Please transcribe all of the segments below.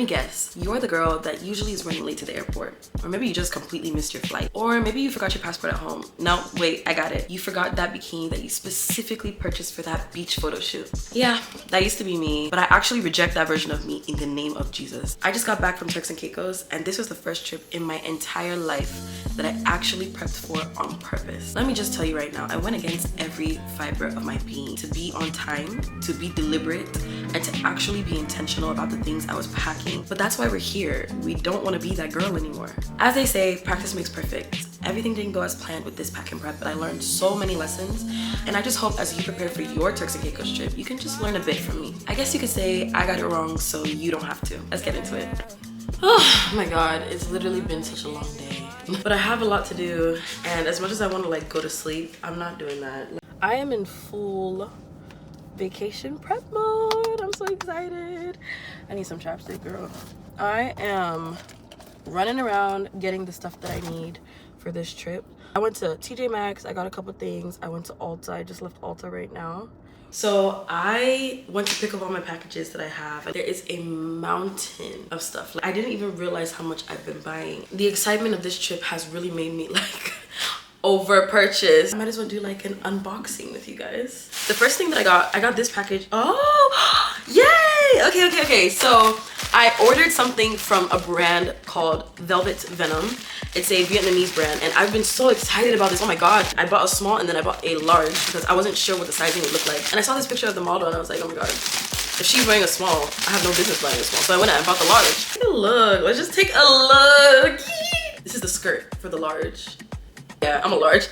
Let me guess, you're the girl that usually is running late to the airport. Or maybe you just completely missed your flight. Or maybe you forgot your passport at home. No, wait, I got it. You forgot that bikini that you specifically purchased for that beach photo shoot. Yeah, that used to be me, but I actually reject that version of me in the name of Jesus. I just got back from Turks and Caicos, and this was the first trip in my entire life that I actually prepped for on purpose. Let me just tell you right now, I went against every fiber of my being to be on time, to be deliberate, and to actually be intentional about the things I was packing. But that's why we're here. We don't want to be that girl anymore. As they say, practice makes perfect. Everything didn't go as planned with this pack and prep, but I learned so many lessons. And I just hope as you prepare for your Turks and Caicos trip, you can just learn a bit from me. I guess you could say I got it wrong, so you don't have to. Let's get into it. Oh my God, it's literally been such a long day. But I have a lot to do, and as much as I want to like go to sleep, I'm not doing that. I am in full vacation prep mode. I'm so excited. I need some chapstick, girl. I am running around getting the stuff that I need for this trip. I went to TJ Maxx, I got a couple things. I went to Ulta, I just left Ulta right now. So I went to pick up all my packages that I have. There is a mountain of stuff. Like, I didn't even realize how much I've been buying. The excitement of this trip has really made me like over purchase. I might as well do like an unboxing with you guys. The first thing that I got this package. Oh, yay! Okay. So I ordered something from a brand called Velvet Venom. It's a Vietnamese brand, and I've been so excited about this. Oh my God. I bought a small and then I bought a large because I wasn't sure what the sizing would look like. And I saw this picture of the model and I was like, oh my God, if she's wearing a small, I have no business buying a small. So I went out and bought the large. Take a look. Let's just take a look. This is the skirt for the large. Yeah, I'm a large.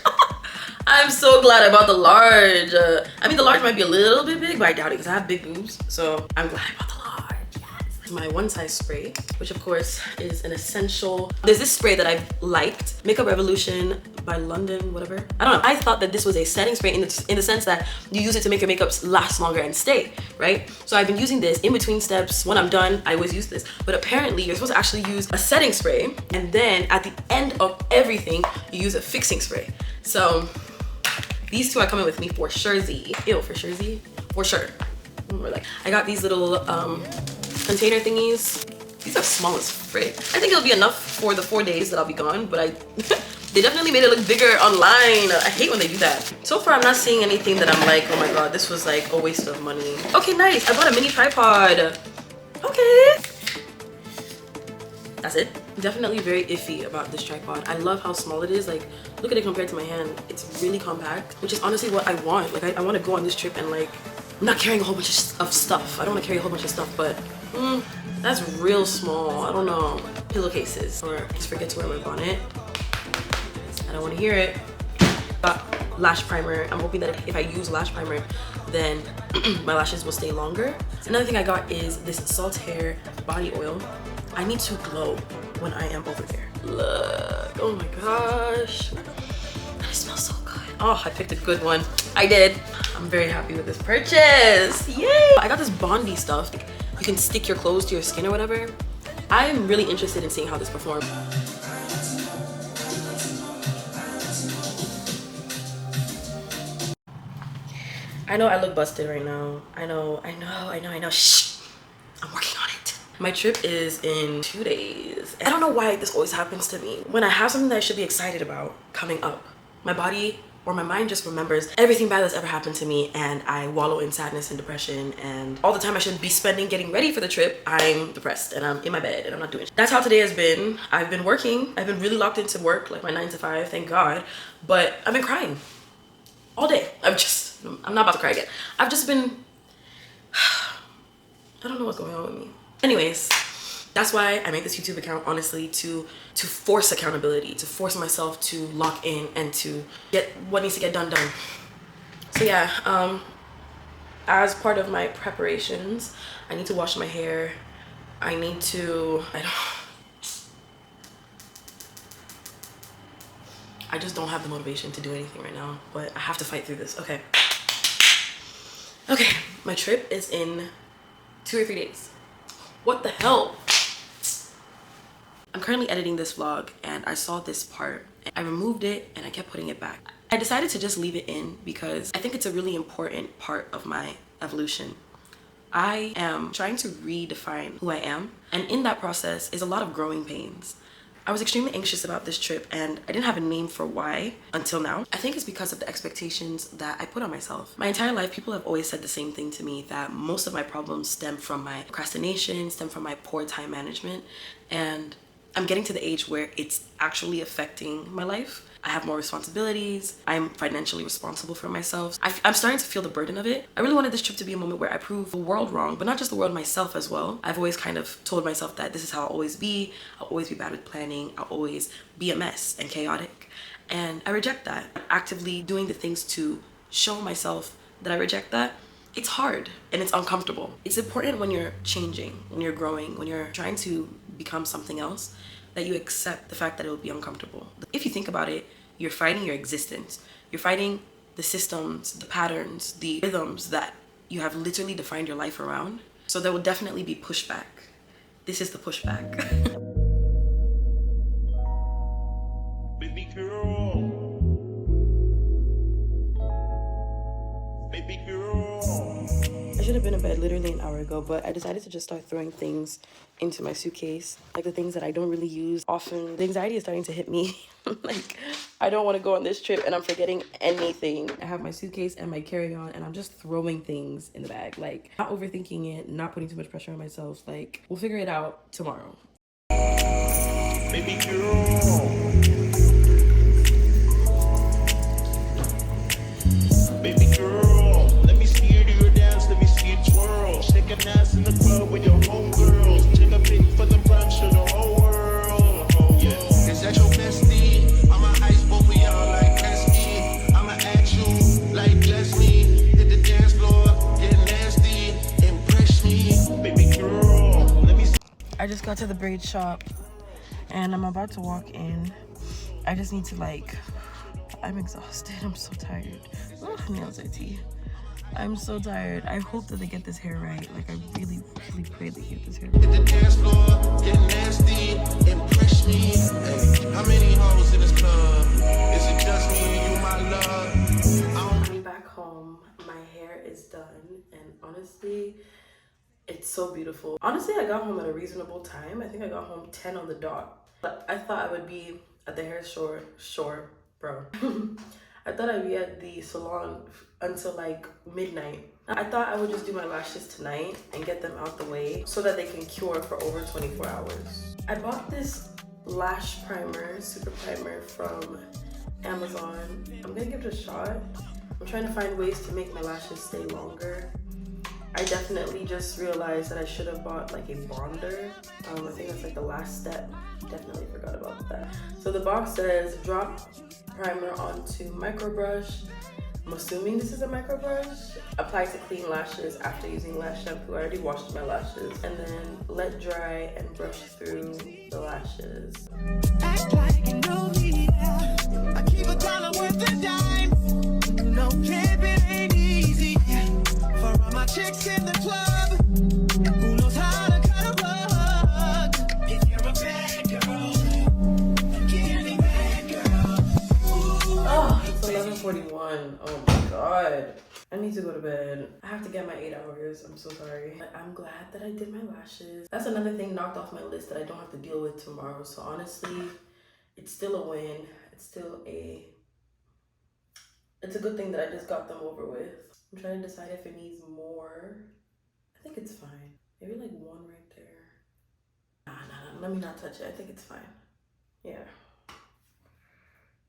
I'm so glad I bought the large. I mean, the large might be a little bit big, but I doubt it because I have big boobs. So I'm glad I bought the large. Yes. My one size spray, which of course is an essential. There's this spray that I've liked, Makeup Revolution by London, whatever. I don't know. I thought that this was a setting spray in the sense that you use it to make your makeup last longer and stay, right? So I've been using this in between steps. When I'm done, I always use this. But apparently you're supposed to actually use a setting spray, and then at the end of everything, you use a fixing spray. So these two are coming with me for sure. For sure. Like, I got these little container thingies. These are small as frick. I think it'll be enough for the 4 days that I'll be gone, but they definitely made it look bigger online. I hate when they do that. So far, I'm not seeing anything that I'm like, oh my God, this was like a waste of money. Okay, nice. I bought a mini tripod. Okay. That's it. Definitely very iffy about this tripod. I love how small it is. Like, look at it compared to my hand. It's really compact, which is honestly what I want. Like, I want to go on this trip and like, I'm not carrying a whole bunch of stuff. I don't want to carry a whole bunch of stuff, but that's real small. I don't know. Pillowcases, or just forget to wear my bonnet. I don't want to hear it. Got lash primer. I'm hoping that if I use lash primer, then my lashes will stay longer. Another thing I got is this Salt Hair body oil. I need to glow when I am over there. Look, oh my gosh. That smells so good. Oh, I picked a good one. I did. I'm very happy with this purchase. Yay! I got this Bondi stuff. You can stick your clothes to your skin or whatever. I'm really interested in seeing how this performs. I know I look busted right now. I know. Shh, I'm working on it. My trip is in 2 days. I don't know why this always happens to me. When I have something that I should be excited about coming up, my body or my mind just remembers everything bad that's ever happened to me, and I wallow in sadness and depression, and all the time I should be spending getting ready for the trip, I'm depressed and I'm in my bed and I'm not doing shit. That's how today has been. I've been working. I've been really locked into work, like my 9 to 5, thank God. But I've been crying all day. I'm not about to cry again. I've just been, I don't know what's going on with me. Anyways, that's why I made this YouTube account, honestly, to force accountability, to force myself to lock in and to get what needs to get done. So yeah, as part of my preparations, I need to wash my hair. I need to, I just don't have the motivation to do anything right now, but I have to fight through this. Okay, my trip is in 2 or 3 days. What the hell? I'm currently editing this vlog and I saw this part. I removed it and I kept putting it back. I decided to just leave it in because I think it's a really important part of my evolution. I am trying to redefine who I am, and in that process is a lot of growing pains. I was extremely anxious about this trip and I didn't have a name for why until now. I think it's because of the expectations that I put on myself. My entire life, people have always said the same thing to me, that most of my problems stem from my procrastination, stem from my poor time management, and I'm getting to the age where it's actually affecting my life. I have more responsibilities. I'm financially responsible for myself. I'm starting to feel the burden of it. I really wanted this trip to be a moment where I prove the world wrong, but not just the world, myself as well. I've always kind of told myself that this is how I'll always be. I'll always be bad with planning. I'll always be a mess and chaotic. And I reject that. Actively doing the things to show myself that I reject that. It's hard and it's uncomfortable. It's important when you're changing, when you're growing, when you're trying to become something else, that you accept the fact that it will be uncomfortable. If you think about it, you're fighting your existence. You're fighting the systems, the patterns, the rhythms that you have literally defined your life around. So there will definitely be pushback. This is the pushback. Baby girl. Baby girl. I should have been in bed literally an hour ago, but I decided to just start throwing things into my suitcase, like the things that I don't really use often. The anxiety is starting to hit me. Like, I don't want to go on this trip and I'm forgetting anything. I have my suitcase and my carry-on and I'm just throwing things in the bag, like not overthinking it, not putting too much pressure on myself. Like, we'll figure it out tomorrow. Baby girl. Baby girl, let me see you do your dance, let me see you twirl. Shake an ass in the club with your homegirls. Take a pic for the brunch of the whole world. Oh yeah, is that your bestie? I'ma ice both of y'all like Pesky. I'ma at you like Leslie. Hit the dance floor, get nasty, impress me. Baby girl, let me see. I just got to the braid shop and I'm about to walk in. I just need to I'm exhausted. I'm so tired. Ugh, nails are tea. I'm so tired. I hope that they get this hair right. Like, I really, really pray they get this hair right. Hit the dance floor, get nasty, impress me. Hey, how many hoes in this club? Is it just me and you, my love? I'm back home. My hair is done, and honestly, it's so beautiful. Honestly, I got home at a reasonable time. I think I got home 10 on the dot. But I thought I would be at the hair store, bro. I thought I'd be at the salon until like midnight. I thought I would just do my lashes tonight and get them out the way so that they can cure for over 24 hours. I bought this lash primer, super primer from Amazon. I'm gonna give it a shot. I'm trying to find ways to make my lashes stay longer. I definitely just realized that I should have bought like a bonder. I think that's like the last step. Definitely forgot about that. So the box says drop primer onto micro brush. I'm assuming this is a micro brush. Apply to clean lashes after using lash shampoo. I already washed my lashes. And then let dry and brush through the lashes. Act like you know me. I keep a dollar worth a dime. No camping ain't easy. For all my chicks in the club, who knows how to cut a rug? If you're a bad girl, get a bad girl. Oh, it's 11:41. Oh my god. I need to go to bed. I have to get my 8 hours. I'm so sorry. But I'm glad that I did my lashes. That's another thing knocked off my list that I don't have to deal with tomorrow. So honestly, it's still a win. It's a good thing that I just got them over with. I'm trying to decide if it needs more. I think it's fine. Maybe like one right there. Nah. Let me not touch it. I think it's fine. Yeah.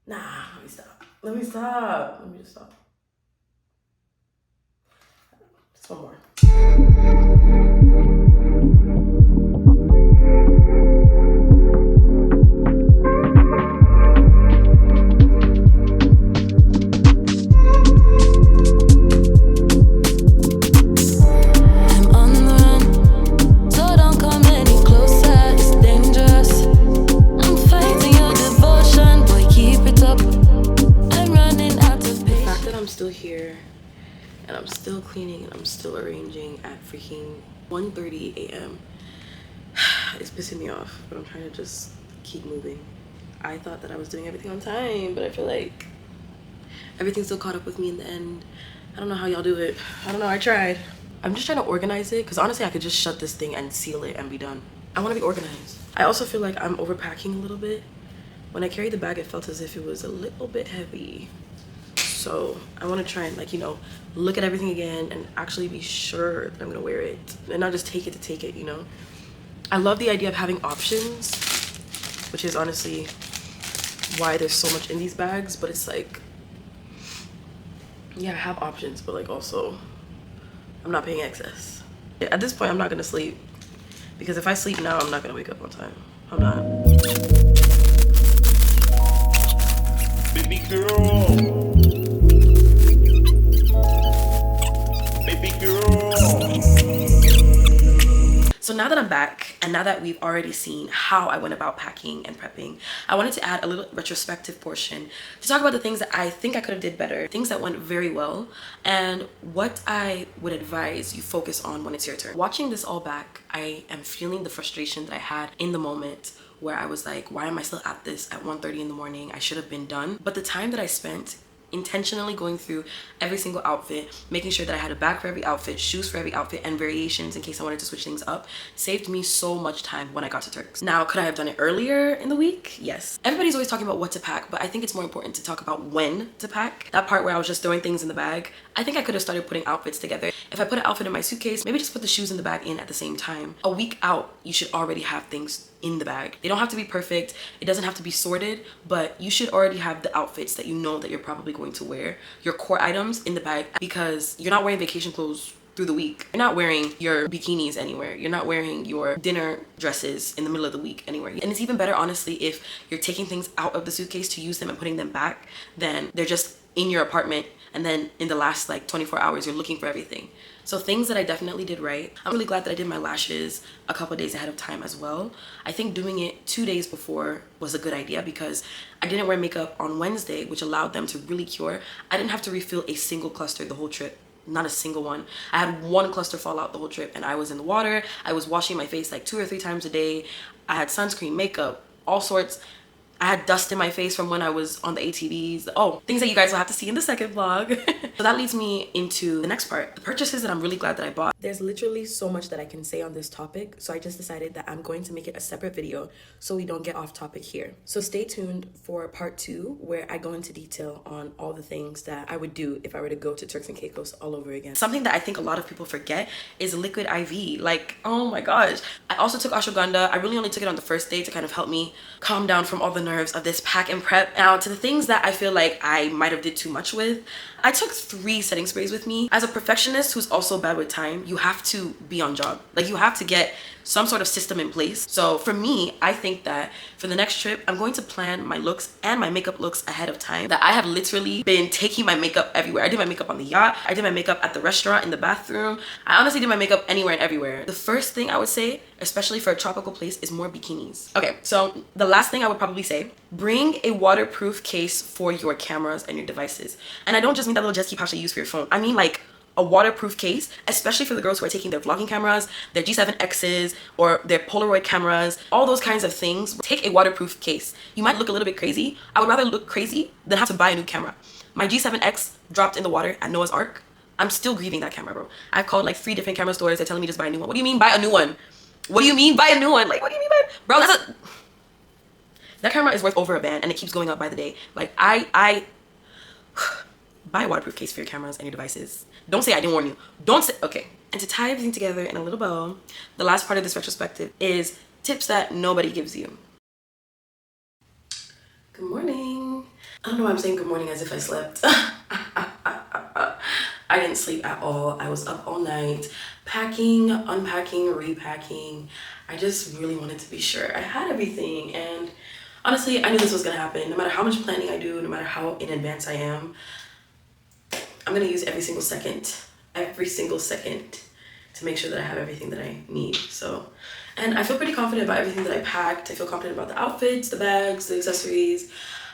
Nah, let me stop. Let me just stop. Just one more. Here and I'm still cleaning and I'm still arranging at freaking 1:30 a.m. It's pissing me off, but I'm trying to just keep moving. I thought that I was doing everything on time, but I feel like everything still caught up with me in the end. I don't know how y'all do it. I don't know, I tried. I'm just trying to organize it because honestly I could just shut this thing and seal it and be done. I want to be organized. I also feel like I'm overpacking a little bit. When I carried the bag, it felt as if it was a little bit heavy. So I want to try and, like, you know, look at everything again and actually be sure that I'm gonna wear it and not just take it to take it, you know. I love the idea of having options, which is honestly why there's so much in these bags, but it's like, yeah, I have options, but like also I'm not paying excess. At this point I'm not gonna sleep, because if I sleep now I'm not gonna wake up on time. I'm not. Baby girl. Baby girl. So now that I'm back, and now that we've already seen how I went about packing and prepping, I wanted to add a little retrospective portion to talk about the things that I think I could have did better, things that went very well, and what I would advise you focus on when it's your turn. Watching this all back, I am feeling the frustration that I had in the moment where I was like, why am I still at this at 1:30 in the morning? I should have been done. But the time that I spent intentionally going through every single outfit, making sure that I had a bag for every outfit, shoes for every outfit, and variations in case I wanted to switch things up, saved me so much time when I got to Turks. Now, could I have done it earlier in the week? Yes. Everybody's always talking about what to pack, but I think it's more important to talk about when to pack. That part where I was just throwing things in the bag, I think I could have started putting outfits together. If I put an outfit in my suitcase, maybe just put the shoes in the bag in at the same time. A week out, you should already have things in the bag. They don't have to be perfect, it doesn't have to be sorted, but you should already have the outfits that you know that you're probably going to wear, your core items in the bag, because you're not wearing vacation clothes through the week. You're not wearing your bikinis anywhere. You're not wearing your dinner dresses in the middle of the week anywhere. And it's even better, honestly, if you're taking things out of the suitcase to use them and putting them back, then they're just in your apartment, and then in the last like 24 hours you're looking for everything. So things that I definitely did right. I'm really glad that I did my lashes a couple of days ahead of time as well. I think doing it 2 days before was a good idea because I didn't wear makeup on Wednesday, which allowed them to really cure. I didn't have to refill a single cluster the whole trip. Not a single one. I had one cluster fall out the whole trip, and I was in the water. I was washing my face like 2 or 3 times a day. I had sunscreen, makeup, all sorts. I had dust in my face from when I was on the ATVs. Oh, things that you guys will have to see in the second vlog. So that leads me into the next part, the purchases that I'm really glad that I bought. There's literally so much that I can say on this topic, so I just decided that I'm going to make it a separate video so we don't get off topic here. So stay tuned for part 2 where I go into detail on all the things that I would do if I were to go to Turks and Caicos all over again. Something that I think a lot of people forget is liquid IV. Like, oh my gosh. I also took ashwagandha. I really only took it on the first day to kind of help me calm down from all the nerves of this pack and prep. Now to the things that I feel like I might have did too much with, I took 3 setting sprays with me. As a perfectionist who's also bad with time, you have to be on job. Like, you have to get some sort of system in place. So for me, I think that for the next trip, I'm going to plan my looks and my makeup looks ahead of time. That I have literally been taking my makeup everywhere. I did my makeup on the yacht. I did my makeup at the restaurant, in the bathroom. I honestly did my makeup anywhere and everywhere. The first thing I would say, especially for a tropical place, is more bikinis. Okay, so the last thing I would probably say, bring a waterproof case for your cameras and your devices. And I don't just mean that little jet ski pouch that you use for your phone. I mean like a waterproof case, especially for the girls who are taking their vlogging cameras, their G7Xs, or their Polaroid cameras, all those kinds of things. Take a waterproof case. You might look a little bit crazy. I would rather look crazy than have to buy a new camera. My G7X dropped in the water at Noah's Ark. I'm still grieving that camera, bro. I've called like 3 different camera stores. They're telling me just buy a new one. What do you mean buy a new one? What do you mean buy a new one? Like, what do you mean by, bro, that camera is worth over $1 band and it keeps going up by the day. Like, I buy a waterproof case for your cameras and your devices. Don't say I didn't warn you. Don't say, okay. And to tie everything together in a little bow, the last part of this retrospective is tips that nobody gives you. Good morning. I don't know why I'm saying good morning as if I slept. I didn't sleep at all. I was up all night, packing, unpacking, repacking. I just really wanted to be sure I had everything. And honestly, I knew this was gonna happen. No matter how much planning I do, no matter how in advance I am, I'm gonna use every single second to make sure that I have everything that I need. So, and I feel pretty confident about everything that I packed. I feel confident about the outfits, the bags, the accessories.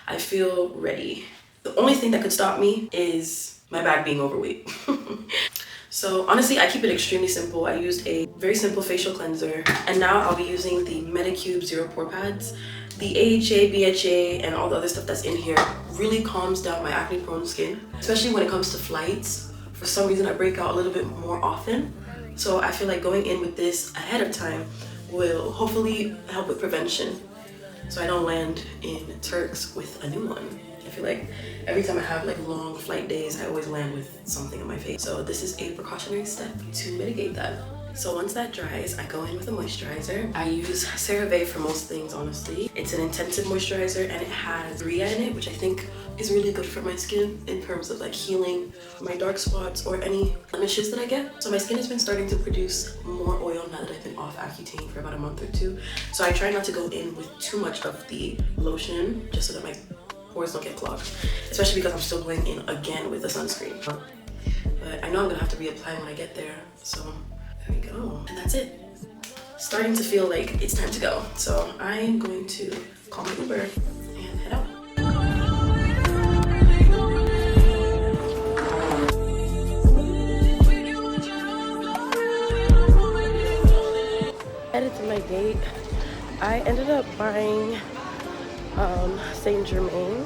I feel ready. The only thing that could stop me is my bag being overweight. So honestly, I keep it extremely simple. I used a very simple facial cleanser, and now I'll be using the Medicube Zero Pore Pads. The AHA, BHA, and all the other stuff that's in here really calms down my acne prone skin, especially when it comes to flights. for some reason I break out a little bit more often. So I feel like going in with this ahead of time will hopefully help with prevention, so I don't land in Turks with a new one. I feel like every time I have like long flight days, I always land with something on my face. So this is a precautionary step to mitigate that. So once that dries, I go in with a moisturizer. I use CeraVe for most things, honestly. It's an intensive moisturizer and it has urea in it, which I think is really good for my skin in terms of like healing my dark spots or any blemishes that I get. So my skin has been starting to produce more oil now that I've been off Accutane for about a month or two. So I try not to go in with too much of the lotion just so that my pores don't get clogged, especially because I'm still going in again with the sunscreen. But I know I'm gonna have to reapply when I get there, so there we go. And that's it. Starting to feel like it's time to go. So I'm going to call my Uber and head out. Headed to my gate. I ended up buying Saint Germain.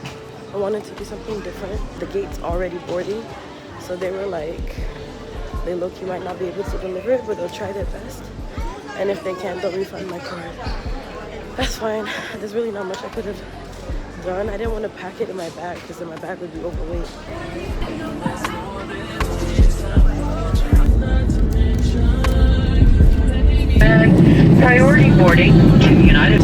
I wanted to do something different. The gate's already boarding, so they were like, they look, you might not be able to deliver it, but they'll try their best. And if they can't, they'll refund my card. That's fine. There's really not much I could have done. I didn't want to pack it in my bag because then my bag would be overweight. Priority boarding to United